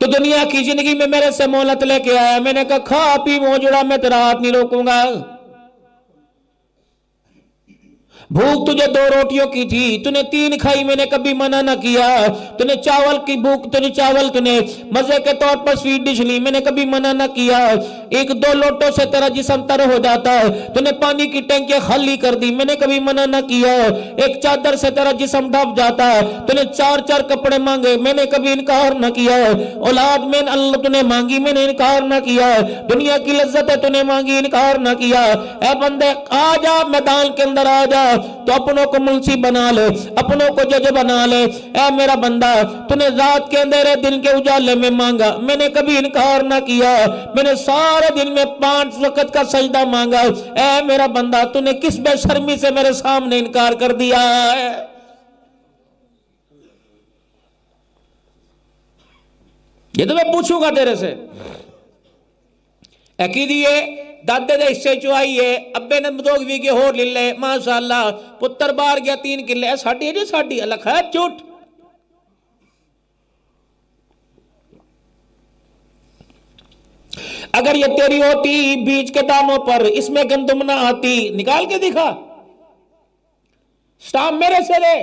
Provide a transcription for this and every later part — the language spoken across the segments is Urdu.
تو دنیا کی زندگی میں میرے سے مہلت لے کے آیا، میں نے کہا کھا پی موجڑا، میں تیرا ہاتھ نہیں روکوں گا۔ بھوک تجھے 2 روٹیوں کی تھی، تو نے 3 کھائی، میں نے کبھی منع نہ کیا۔ تو نے چاول کی بھوک، تو نے چاول تو نے مزے کے طور پر سویٹ ڈش لی، میں نے کبھی منع نہ کیا۔ 1-2 لوٹوں سے تیرا جسم تر ہو جاتا ہے، تو نے پانی کی ٹینکیاں خالی کر دی، میں نے کبھی منع نہ کیا۔ 1 چادر سے تیرا جسم ڈھپ جاتا ہے، تو نے 4 کپڑے مانگے، میں نے کبھی انکار نہ کیا۔ اولاد میں اللہ تو نے مانگی، میں نے انکار نہ کیا۔ دنیا کی لذتیں تو نے مانگی، انکار نہ کیا۔ اے بندے آ جا، میدان کے اندر آ جا، تو اپنوں کو منصی بنا لے، اپنوں کو جج بنا لے۔ اے میرا بندہ، تو نے رات کے اندھیرے دن کے اجالے میں مانگا، میں نے کبھی انکار نہ کیا۔ میں نے سارے دن میں 5 وقت کا سجدہ مانگا۔ اے میرا بندہ، تو نے کس بے شرمی سے میرے سامنے انکار کر دیا ہے؟ یہ تو میں پوچھوں گا تیرے سے۔ عقیدیے دادے دے حصے چوائیے، ابے نے 2 ویگے ہور لے لے، ماشاءاللہ پتر بار گیا 3 کلے، ساڑھی ہے جی ساڑھی، اللہ خیر چوٹ۔ اگر یہ تیری ہوتی بیج کے دانوں پر، اس میں گندم نہ آتی، نکال کے دکھا، سٹام میرے سے لے۔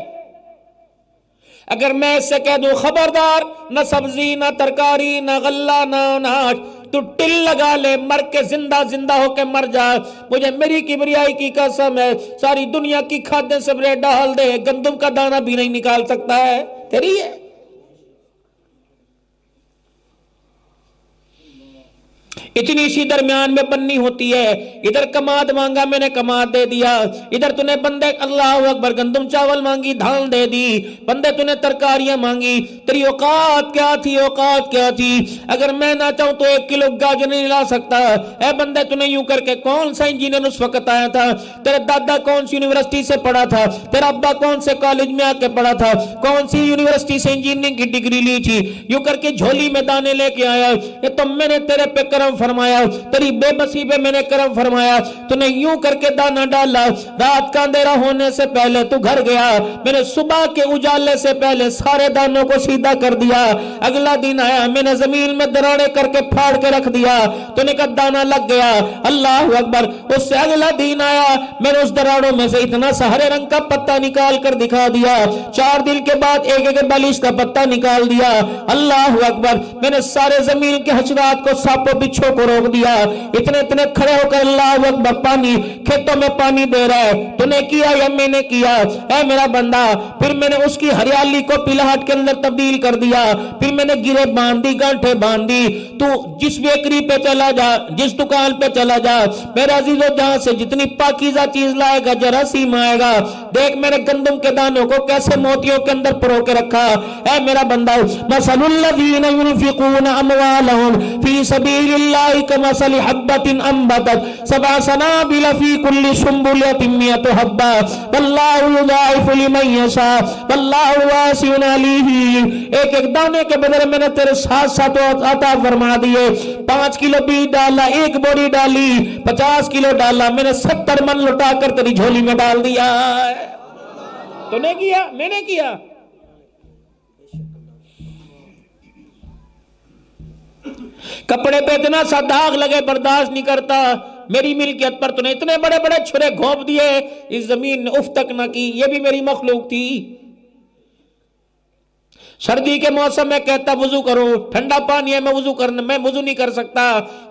اگر میں اس سے کہہ دوں خبردار، نہ سبزی نہ ترکاری نہ غلہ نہ اناج، تو ٹل لگا لے، مر کے زندہ ہو کے مر جا، مجھے میری کبریائی کی قسم ہے، ساری دنیا کی کھادیں سبرے ڈال دے، گندم کا دانہ بھی نہیں نکال سکتا ہے، تیری ہے۔ اتنی سی درمیان میں بننی ہوتی ہے۔ ادھر کماد مانگا، میں نے کماد دے دیا۔ ادھر تو نے بندے اللہ اکبر گندم چاول مانگی، دھان دے دی۔ بندے تو نے ترکاریاں مانگی، تیری اوقات کیا تھی، اوقات کیا تھی؟ اگر میں نہ چاہوں تو 1 کلو گاجر نہیں لا سکتا۔ اے بندے تو نے یوں کر کے، کون سا انجینئر اس وقت آیا تھا؟ تیرے دادا کون سی یونیورسٹی سے پڑھا تھا؟ تیرا ابا کون سے کالج میں آ کے پڑھا تھا؟ کون سی یونیورسٹی سے انجینئرنگ کی ڈگری لی تھی؟ یوں کر کے جھولی میں دانے لے کے آیا۔ یہ تو میں نے تیرے پہ کرم فرمایا، تیری بے بسی پہ میں نے کرم فرمایا، تو نے یوں کر کے دانا ڈالا، رات کا اندھیرا ہونے سے پہلے تو گھر گیا، میں نے صبح کے اجالے سے پہلے سارے دانوں کو سیدھا کر دیا۔ اگلا دن آیا، میں نے زمین میں دراڑے کر کے پھاڑ کے رکھ دیا، تو نے کہا دانا لگ گیا، اللہ اکبر۔ اس سے اگلا دن آیا، میں نے اس دراڑوں میں سے اتنا سا ہرے رنگ کا پتہ نکال کر دکھا دیا، 4 دن کے بعد ایک بالش کا پتہ نکال دیا، اللہ اکبر۔ میں نے سارے زمین کے حشرات کو، سانپوں بچھوں کو روک دیا، اتنے کھڑے ہو کر اللہ اکبر، پانی کھیتوں میں پانی دے رہا ہے، تو نے کیا یا میں نے کیا؟ اے میرا بندہ، پھر میں نے اس کی ہریالی کو پلاہٹ کے اندر تبدیل کر دیا، پھر میں نے گرے باندھ دی، گانٹھے باندھ دی۔ تو جس بیکری پہ چلا جا، جس دکان پہ چلا جا میرا عزیزو، جہاں سے جتنی پاکیزہ چیز لائے گا جراثیم آئے گا۔ دیکھ میں نے گندم کے دانوں کو کیسے موتیوں کے اندر پرو کے رکھا۔ اے میرا بندہ، مثل الذین ينفقون اموالهم فی سبیل اللہ کمثل حبۃ انبتت 7 سنابل فی کل سنبلۃ 100 حبۃ واللہ یضاعف لمن یشاء واللہ واسع علیم۔ ایک دانے کے بدلے میں نے تیرے 7 عطا فرما دیے۔ 5 کلو بیج ڈالا، 1 بوری ڈالی، 50 کلو ڈالا، میں نے 70 من لٹا کر تیری جھولی میں ڈال دیا۔ تو نے کیا، میں نے کیا۔ کپڑے پہ اتنا سا داغ لگے برداشت نہیں کرتا، میری ملکیت پر تو نے اتنے بڑے بڑے چھرے گھونپ دیے، اس زمین نے اف تک نہ کی، یہ بھی میری مخلوق تھی۔ سردی کے موسم میں کہتا وضو کرو، ٹھنڈا پانی ہے میں وضو نہیں کر سکتا،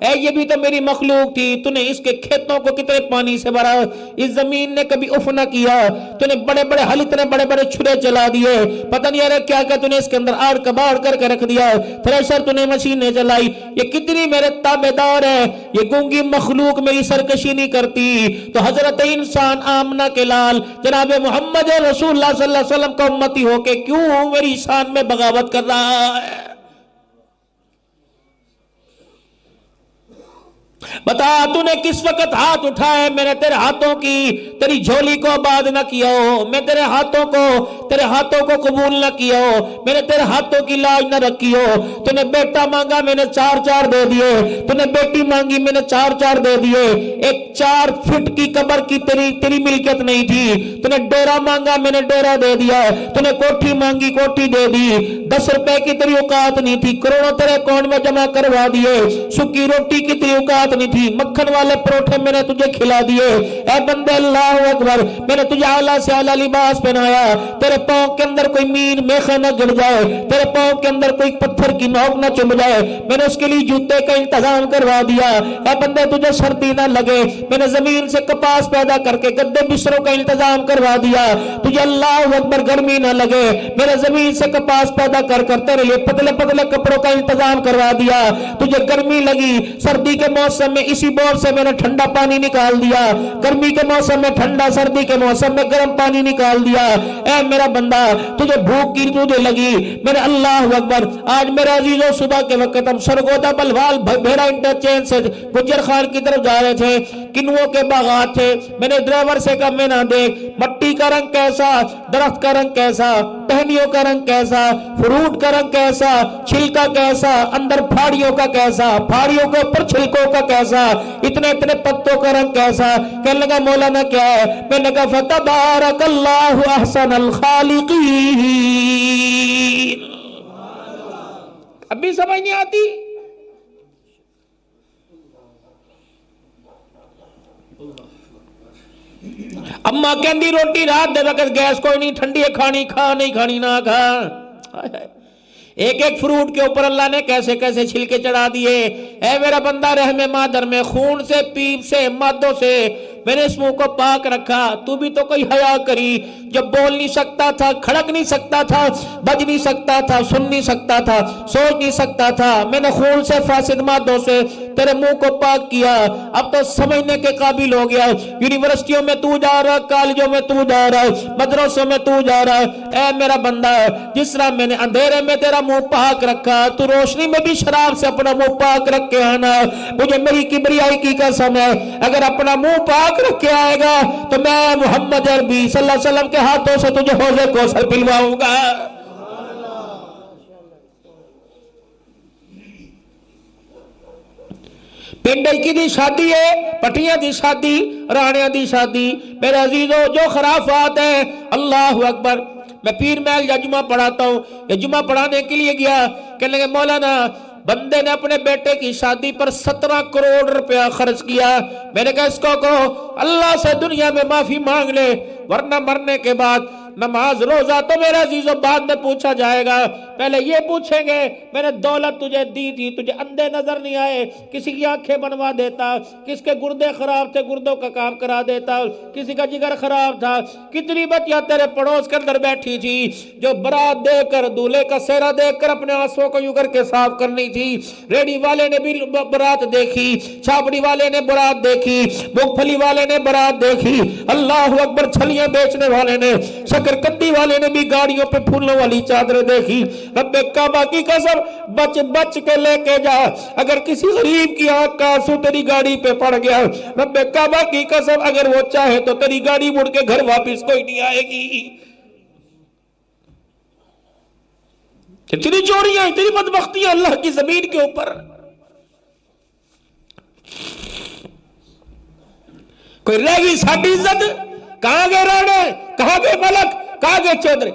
اے یہ بھی تو میری مخلوق تھی۔ تو نے اس کے کھیتوں کو کتنے پانی سے بھرا، اس زمین نے کبھی اف نہ کیا، تو نے بڑے بڑے ہل اتنے بڑے بڑے چھرے چلا دیے، پتہ نہیں ارے کیا کیا تو نے اس کے اندر آڑ کباڑ کر کے رکھ دیا، تھریشر تو نے مشینیں چلائی، یہ کتنی میرے تابعدار ہے، یہ گونگی مخلوق میری سرکشی نہیں کرتی۔ تو حضرت انسان آمنہ کے لال جناب محمد رسول اللہ صلی اللہ علیہ وسلم کا امتی ہو کے کیوں میری شان میں بغاوت کر رہا ہے؟ بتا تو نے کس وقت ہاتھ اٹھائے، میں نے تیرے ہاتھوں کی تیری جھولی کو آباد نہ کیا ہو، میں تیرے ہاتھوں کو قبول نہ کیا ہو، میں نے تیرے ہاتھوں کی لاج نہ رکھی ہو۔ تو نے بیٹا مانگا میں نے 4 دے دیے، تو نے بیٹی مانگی میں نے 4 دے دیے۔ ایک 4 فٹ کی قبر کی تیری ملکیت نہیں تھی، تو نے ڈیرا مانگا میں نے ڈیرا دے دیا، تو نے کوٹھی مانگی کوٹھی دے دی۔ 10 روپے کی تیری اوقات نہیں تھی، کروڑوں تیرے اکاؤنٹ میں جمع کروا دیے۔ سکی روٹی کی تیری اوقات نہیں تھی، مکھن والے پروٹھے میں نے تجھے کھلا دیے۔ اے بندے اللہ اکبر، میں نے تجھے اعلیٰ سے اعلیٰ لباس پہنایا، تیرے پاؤں کے اندر کوئی مین میخا نہ گر جائے، تیرے پاؤں کے اندر کوئی پتھر کی نوک نہ چبھ جائے، میں نے اس کے لیے جوتے کا انتظام کروا دیا۔ اے بندے تجھے سردی نہ لگے، میں نے زمین سے کپاس پیدا کر کے گدے بستروں کا انتظام کروا دیا۔ تجھے اللہ اکبر گرمی نہ لگے، میں نے زمین سے کپاس پیدا کر کر تیرے لیے پتلے پتلے کپڑوں کا انتظام کروا دیا۔ تجھے گرمی لگی، سردی کے موسم میں اسی بور سے میں نے ٹھنڈا پانی نکال دیا، گرمی کے موسم میں ٹھنڈا، سردی کے موسم میں گرم پانی نکال دیا۔ اے میرا بندہ تجھے بھوک کی تجھے لگی، میرے اللہ اکبر، آج میرے عزیزوں صبح کے وقت ہم سرگودا بلوال بھیڑا انٹرچینج سے گجر خان کی طرف جا رہے تھے، کنووں کے باغات تھے۔ میں نے ڈرائیور سے کہا میں نہ دیکھ مٹی کا رنگ کیسا، درخت کا رنگ کیسا، ٹہنیوں کا رنگ کیسا، فروٹ کا رنگ کیسا، چھلکا کیسا، اندر پھاڑیوں کا کیسا، پھاڑیوں کے اوپر چھلکوں کا کیسا، اتنے اتنے پتوں کا رنگ کیسا۔ کہنے لگا مولانا کیا ہے؟ میں نے کہا فتبارک اللہ احسن الخالقین۔ اب بھی سمجھ نہیں آتی؟ اماں کہندی روٹی رات دے وقت گیس کوئی نہیں، ٹھنڈی ہے کھانی، کھا نہیں کھانی نہ کھا۔ ایک ایک فروٹ کے اوپر اللہ نے کیسے کیسے چھلکے چڑھا دیے۔ اے میرا بندہ، رحم مادر میں خون سے، پیپ سے، مادوں سے میں نے اس منہ کو پاک رکھا، تو بھی تو کوئی حیا کری۔ جب بول نہیں سکتا تھا، کھڑک نہیں سکتا تھا، بج نہیں سکتا تھا، سن نہیں سکتا تھا، سوچ نہیں سکتا تھا، میں نے خون سے، فاسد مادوں سے تیرے منہ کو پاک کیا۔ اب تو سمجھنے کے قابل ہو گیا۔ یونیورسٹیوں میں تو جا رہا، کالجوں میں تو جا رہا، مدرسوں میں تو جا رہا۔ اے میرا بندہ، جس طرح میں نے اندھیرے میں تیرا منہ پاک رکھا، تو روشنی میں بھی شراب سے اپنا منہ پاک رکھ کے آنا۔ مجھے میری کبریائی کی قسم ہے، اگر اپنا منہ پاک رکھ کے آئے گا تو میں محمد عربی صلی اللہ علیہ وسلم کے ہاتھوں سے تجھے حوض کوثر پلواؤں گا۔ پنڈل کی دی شادی ہے، پٹیاں دی شادی، رانیاں دی شادی، میرے عزیزوں جو خرافات ہیں، اللہ اکبر۔ میں پیر محل یا جمعہ پڑھاتا ہوں، یا جمعہ پڑھانے کے لیے گیا، کہنے لگے مولانا بندے نے اپنے بیٹے کی شادی پر 17 کروڑ روپیہ خرچ کیا۔ میں نے کہا اس کو کہو اللہ سے دنیا میں معافی مانگ لے، ورنہ مرنے کے بعد نماز روزہ تو میرے عزیزوں بعد میں پوچھا جائے گا، پہلے یہ پوچھیں گے میں نے دولت تجھے دی تھی، تجھے اندھے نظر نہیں آئے، کسی کی آنکھیں بنوا دیتا، کس کے گردے خراب تھے گردوں کا کام کرا دیتا، کسی کا جگر خراب تھا۔ کتنی بچیاں تیرے پڑوس کے اندر بیٹھی تھی جو برات دے کر، دولہے کا سہرا دیکھ کر اپنے آنسوں کو یوں کر کے صاف کرنی تھی۔ ریڈی والے نے بھی برات دیکھی، چھاپڑی والے نے برات دیکھی، مونگ پھلی والے نے برات دیکھی، اللہ اکبر، چھلیاں بیچنے والے نے، شکر کندی والے نے بھی گاڑیوں پہ پھولوں والی چادریں دیکھی۔ رب کعبہ کی قسم، بچ بچ کے لے کے جا، اگر کسی غریب کی آنکھ کا آنسو تیری گاڑی پہ پڑ گیا، رب کعبہ کی قسم اگر وہ چاہے تو تیری گاڑی مڑ کے گھر واپس کوئی نہیں آئے گی۔ اتنی چوریاں، اتنی بدبختیاں اللہ کی زمین کے اوپر۔ کوئی رہ گئی ساڈی عزت؟ کہاں گئے رانے، کہاں گئے ملک، کہاں گئے چودھری؟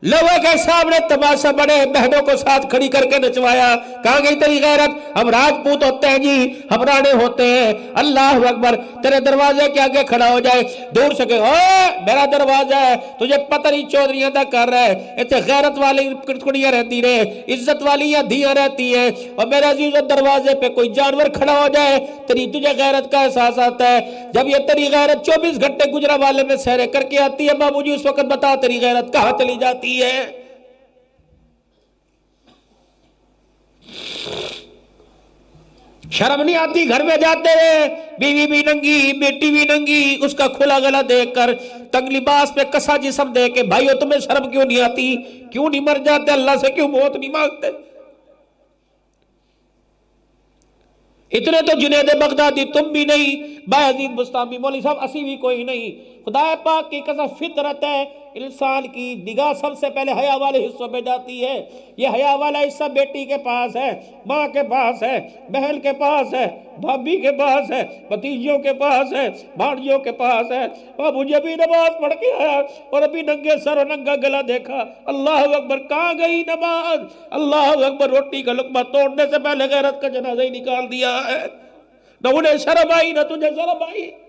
لوگوں کے سامنے تماشا بڑے بہنوں کو ساتھ کھڑی کر کے نچوایا، کہاں گئی تیری غیرت؟ ہم راجپوت ہوتے ہیں جی، ہم رانے ہوتے ہیں، اللہ اکبر۔ تیرے دروازے کے آگے کھڑا ہو جائے دور سے کہ میرا دروازہ ہے، تجھے پتہ نہیں چودھری ادا کر رہا ہے، اتنے غیرت والی کڑیاں رہتی رہے، عزت والی دھیاں رہتی ہیں، اور میرے عزیزو دروازے پہ کوئی جانور کھڑا ہو جائے تجھے غیرت کا احساس آتا ہے۔ جب یہ تیری غیرت 24 گھنٹے گجرا والے میں سیرے کر کے آتی ہے، بابو جی اس وقت بتا تیری غیرت کہاں چلی جاتی ہے؟ شرم نہیں آتی گھر میں جاتے ہوئے بیوی بھی ننگی، بیٹی بھی ننگی، اس کا کھلا گلا دیکھ کر، تنگ لباس پہ کسا جسم دیکھ کے، بھائیو تمہیں شرم کیوں نہیں آتی؟ کیوں نہیں مر جاتے؟ اللہ سے کیوں موت نہیں مانگتے؟ اتنے تو جنید بغدادی تم بھی نہیں، بایزید بستامی مولوی صاحب اسی بھی کوئی نہیں۔ خدا پاک کی قسم فطرت ہے، انسان کی نگاہ سب سے پہلے حیا والے حصوں پہ جاتی ہے۔ یہ حیا والا حصہ بیٹی کے پاس ہے، ماں کے پاس ہے، بہن کے پاس ہے، بھابی کے پاس ہے، بھتیجیوں کے پاس ہے، بھانجیوں کے پاس ہے۔ اور مجھے بھی نماز پڑھ کے آیا اور ابھی ننگے سر اور ننگا گلا دیکھا، اللہ اکبر، کہاں گئی نماز؟ اللہ اکبر، روٹی کا لقمہ توڑنے سے پہلے غیرت کا جنازہ ہی نکال دیا ہے۔ نہ انہیں شرم آئی نہ تجھے شرم آئی ہے؟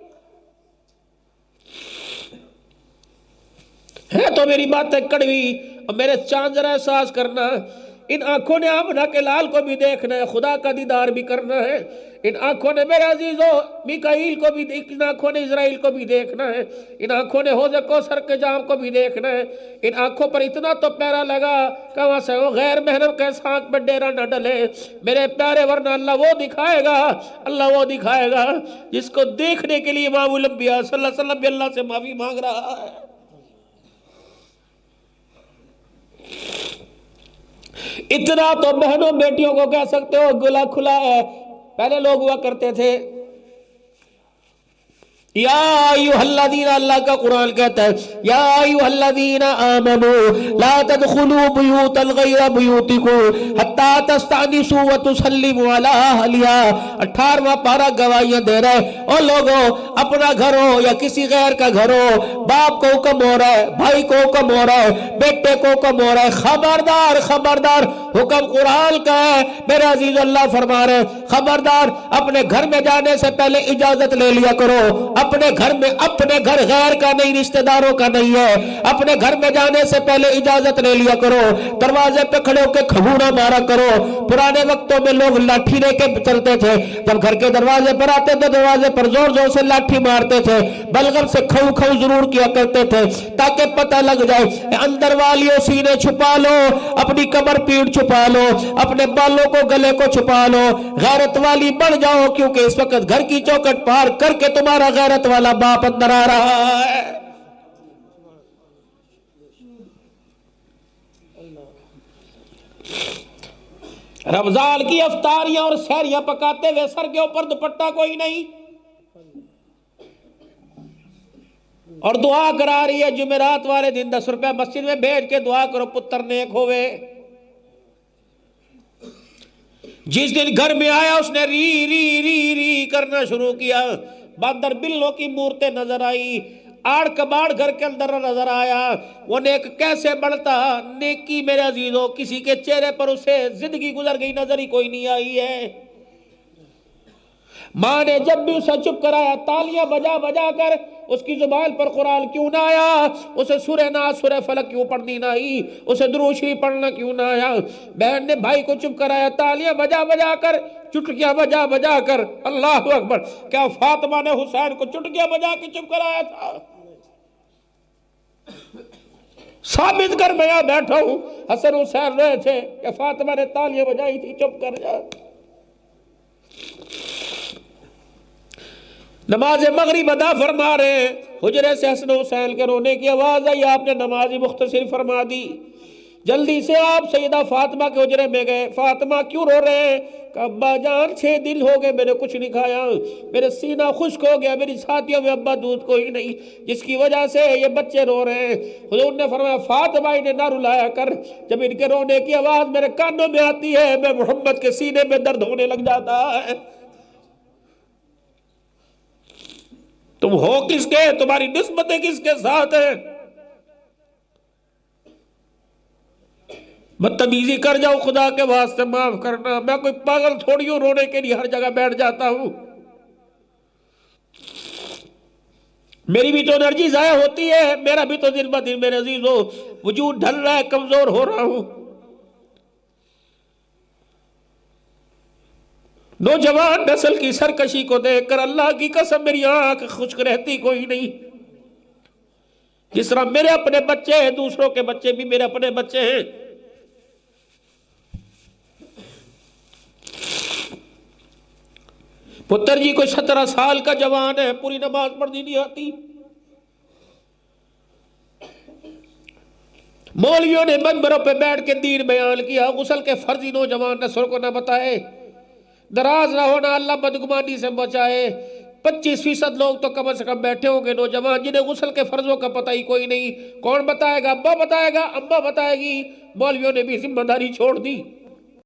تو میری باتیں کڑوی اور میرے چاند ذرا احساس کرنا، ان آنکھوں نے آمنہ کے لال کو بھی دیکھنا ہے، خدا کا دیدار بھی کرنا ہے۔ ان آنکھوں نے میرے عزیزو میکائیل کو بھی ان آنکھوں نے اسرائیل کو بھی دیکھنا ہے، ان آنکھوں نے حوض کوثر کے جام کو بھی دیکھنا ہے۔ ان آنکھوں پر اتنا تو پیرا لگا کہ وہاں سے وہ غیر محرم کے سانکھ میں ڈیرا نہ ڈلے میرے پیارے، ورنہ اللہ وہ دکھائے گا، اللہ وہ دکھائے گا جس کو دیکھنے کے لیے امام الانبیاء صلی اللہ علیہ وسلم بھی اللہ سے معافی مانگ رہا ہے۔ اتنا تو بہنوں بیٹیوں کو کہہ سکتے ہو گلا کھلا ہے۔ پہلے لوگ ہوا کرتے تھے، یا ایھا الذین، اللہ کا قرآن کہتا ہے یا ایھا الذین آمنوا لا تدخلوا بیوتا غیر بیوتکم حتی تستأنسوا وتسلموا علی اہلہا۔ 18واں پارہ گواہیاں دے رہا ہے، او لوگوں اپنا گھر ہو یا کسی غیر کا گھر ہو، باپ کو حکم ہو رہا ہے، بھائی کو حکم ہو رہا ہے، بیٹے کو حکم ہو رہا ہے، خبردار خبردار، حکم قرآن کا ہے میرے عزیز، اللہ فرما رہے ہیں خبردار، اپنے گھر میں جانے سے پہلے اجازت لے لیا کرو۔ اپنے گھر میں، اپنے گھر غیر کا نہیں، رشتہ داروں کا نہیں ہے، اپنے گھر میں جانے سے پہلے اجازت لے لیا کرو۔ دروازے پہ کھڑے ہو کے کھبونا مارا کرو۔ پرانے وقتوں میں لوگ لاٹھی لے کے چلتے تھے، جب گھر کے دروازے پر آتے تو دروازے پر زور زور سے لاٹھی مارتے تھے، بلغم سے کھو کھو ضرور کیا کرتے تھے تاکہ پتہ لگ جائے۔ اندر والیوں سینے چھپا لو، اپنی کمر پیٹھ چھپا لو، اپنے بالوں کو گلے کو چھپا لو، غیرت والی بن جاؤ، کیونکہ اس وقت گھر کی چوکھٹ پار کر کے تمہارا غیرت والا باپ اندر آ رہا ہے۔ رمضان کی افطاریاں اور سحریاں پکاتے ہوئے سر کے اوپر دوپٹہ کوئی نہیں، اور دعا کرا رہی ہے جمعرات والے دن 10 روپے مسجد میں بھیج کے دعا کرو پتر نیک ہوئے۔ جس دن گھر میں آیا اس نے ری ری ری ری کرنا شروع کیا، باندر بلوں کی مورتیں نظر آئی، آڑ کباڑ گھر کے اندر نظر آیا۔ وہ نیک کیسے بڑھتا؟ نیکی میرے عزیزوں کسی کے چہرے پر اسے زندگی گزر گئی نظر ہی کوئی نہیں آئی ہے۔ ماں نے جب بھی اسے چپ کرایا، تالیاں بجا بجا کر، اس کی زبان پر قرآن کیوں نہ آیا؟ اسے سورہ ناس سورہ فلق کیوں پڑھنی نہ آئی؟ اسے درود شریف پڑھنا کیوں نہ آیا؟ بہن نے بھائی کو چپ کرایا، تالیاں بجا بجا کر، چٹکیاں بجا بجا کر۔ اللہ اکبر، کیا فاطمہ نے حسین کو چٹکیاں بجا کے چپ کرایا تھا؟ ثابت کر، میں یہاں بیٹھا ہوں، حسن حسین رہے تھے کہ فاطمہ نے تالیاں بجائی تھی، چپ کر جا۔ نماز مغرب ادا فرما رہے ہیں، حجرے سے حسن حسین کے رونے کی آواز آئی، آپ نے نماز مختصر فرما دی۔ جلدی سے آپ سیدہ فاطمہ کے حجرے میں گئے۔ فاطمہ کیوں رو رہے ہیں؟ کہ ابا جان 6 دن ہو گئے میں نے کچھ نہیں کھایا، میرے سینہ خشک ہو گیا، میری چھاتیوں میں ابا دودھ کوئی نہیں، جس کی وجہ سے یہ بچے رو رہے ہیں۔ حضور نے فرمایا فاطمہ انہیں نہ رلایا کر، جب ان کے رونے کی آواز میرے کانوں میں آتی ہے میں محمد کے سینے میں درد ہونے لگ جاتا ہے۔ تم ہو کس کے؟ تمہاری نسبتیں کس کے ساتھ ہیں؟ بدتمیزی کر جاؤ خدا کے واسطے معاف کرنا، میں کوئی پاگل تھوڑی ہوں رونے کے لیے ہر جگہ بیٹھ جاتا ہوں۔ میری بھی تو انرجی ضائع ہوتی ہے، میرا بھی تو دن بدن میرے عزیزو وجود ڈھل رہا ہے، کمزور ہو رہا ہوں۔ نوجوان نسل کی سرکشی کو دیکھ کر اللہ کی قسم میری آنکھ خشک رہتی کوئی نہیں۔ جس طرح میرے اپنے بچے ہیں، دوسروں کے بچے بھی میرے اپنے بچے ہیں۔ پتر جی کوئی 17 سال کا جوان ہے، پوری نماز پڑھنی نہیں آتی۔ مولویوں نے منبروں پہ بیٹھ کے دین بیان کیا، غسل کے فرضی نوجوان نسل کو نہ بتائے، دراز نہ ہونا، اللہ بدگمانی سے بچائے۔ 25% لوگ تو کم از کم بیٹھے ہوں گے نوجوان جنہیں غسل کے فرضوں کا پتہ ہی کوئی نہیں۔ کون بتائے گا؟ ابا بتائے گا، اماں بتائے گی، مولویوں نے بھی ذمہ داری چھوڑ دی۔